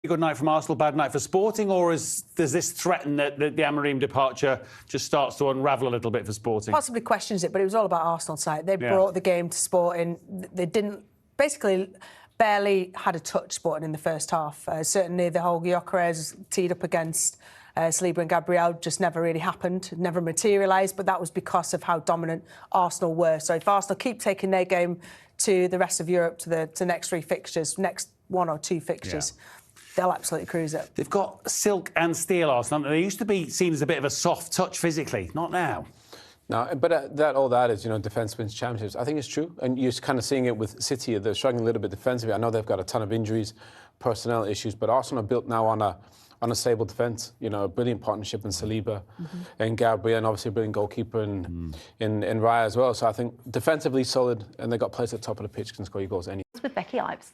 Good night from Arsenal, bad night for Sporting, or does this threaten that the Amorim departure just starts to unravel a little bit for Sporting? Possibly questions it, but it was all about Arsenal tonight. They brought the game to Sporting. They didn't, basically barely had a touch Sporting in the first half. Certainly the whole Gyökeres teed up against Saliba and Gabriel just never really happened, never materialised, but that was because of how dominant Arsenal were. So if Arsenal keep taking their game to the rest of Europe, to the next three fixtures, next one or two fixtures, they'll absolutely cruise it. They've got silk and steel, Arsenal. They used to be seen as a bit of a soft touch physically, not now. No, but all that is, defence wins championships. I think it's true. And you're kind of seeing it with City. They're struggling a little bit defensively. I know they've got a ton of injuries, personnel issues, but Arsenal are built now on a stable defence. A brilliant partnership in Saliba and Gabriel, and obviously a brilliant goalkeeper in Raya as well. So I think defensively solid, and they've got players at the top of the pitch can score you goals anyway. With Becky Ives.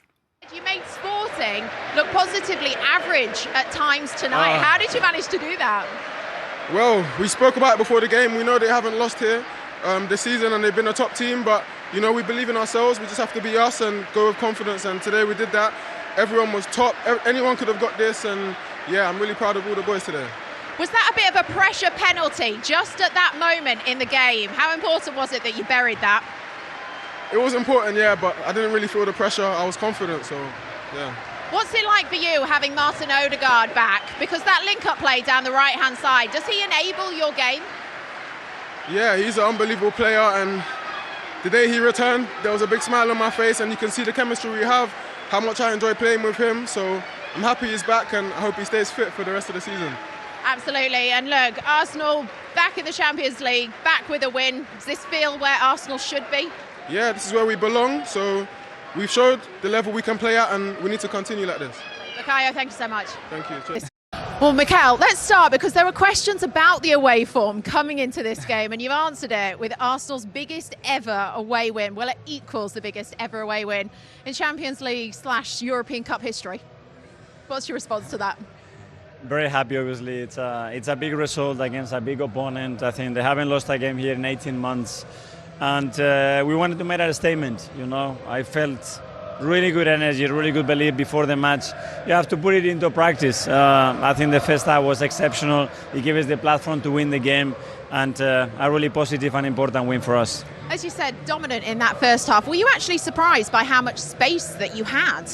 You made Sporting look positively average at times tonight. How did you manage to do that? Well, we spoke about it before the game. We know they haven't lost here this season, and they've been a top team, but we believe in ourselves. We just have to be us and go with confidence, and today we did that. Everyone was top. Anyone could have got this, and yeah, I'm really proud of all the boys today. Was that a bit of a pressure penalty just at that moment in the game? How important was it that you buried that? It was important, yeah, but I didn't really feel the pressure. I was confident, so yeah. What's it like for you having Martin Odegaard back? Because that link-up play down the right-hand side, does he enable your game? Yeah, he's an unbelievable player, and the day he returned, there was a big smile on my face, and you can see the chemistry we have, how much I enjoy playing with him. So I'm happy he's back, and I hope he stays fit for the rest of the season. Absolutely, and look, Arsenal back in the Champions League, back with a win. Does this feel where Arsenal should be? Yeah, this is where we belong, so we've showed the level we can play at, and we need to continue like this. Bukayo, thank you so much. Thank you. Well, Mikel, let's start because there were questions about the away form coming into this game, and you've answered it with Arsenal's biggest ever away win. Well, it equals the biggest ever away win in Champions League / European Cup history. What's your response to that? Very happy, obviously. It's a big result against a big opponent. I think they haven't lost a game here in 18 months. And we wanted to make a statement, I felt really good energy, really good belief before the match. You have to put it into practice. I think the first half was exceptional. It gave us the platform to win the game, and a really positive and important win for us. As you said, dominant in that first half. Were you actually surprised by how much space that you had?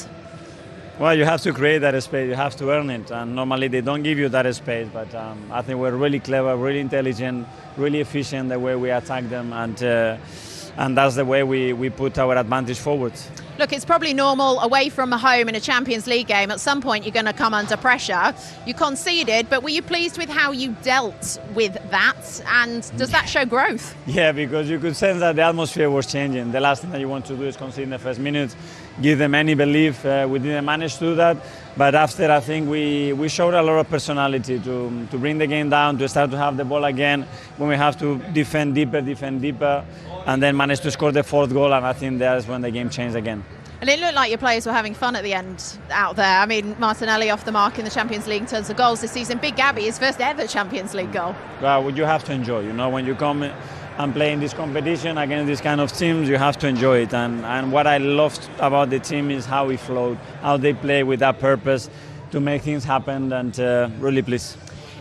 Well, you have to create that space, you have to earn it, and normally they don't give you that space, but I think we're really clever, really intelligent, really efficient the way we attack them, and that's the way we put our advantage forward. Look, it's probably normal away from home in a Champions League game. At some point, you're going to come under pressure. You conceded, but were you pleased with how you dealt with that? And does that show growth? Yeah, because you could sense that the atmosphere was changing. The last thing that you want to do is concede in the first minute, give them any belief. We didn't manage to do that. But after, I think we showed a lot of personality to bring the game down, to start to have the ball again when we have to defend deeper, and then manage to score the fourth goal, and I think that's when the game changed again. And it looked like your players were having fun at the end out there. I mean, Martinelli off the mark in the Champions League in terms of goals this season. Big Gabby, his first ever Champions League goal. Well, you have to enjoy, when you come and play in this competition against these kind of teams, you have to enjoy it. And what I loved about the team is how we flowed, how they play with that purpose to make things happen, and really pleased.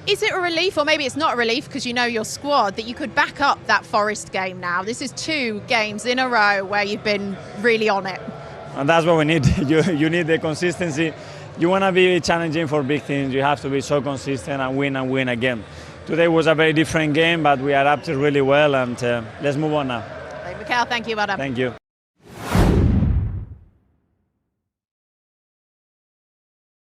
Is it a relief, or maybe it's not a relief because you know your squad, that you could back up that Forest game now? This is 2 games in a row where you've been really on it. And that's what we need. You need the consistency. You want to be challenging for big things. You have to be so consistent and win again. Today was a very different game, but we adapted really well, and let's move on now. Mikel, thank you, well done. Thank you.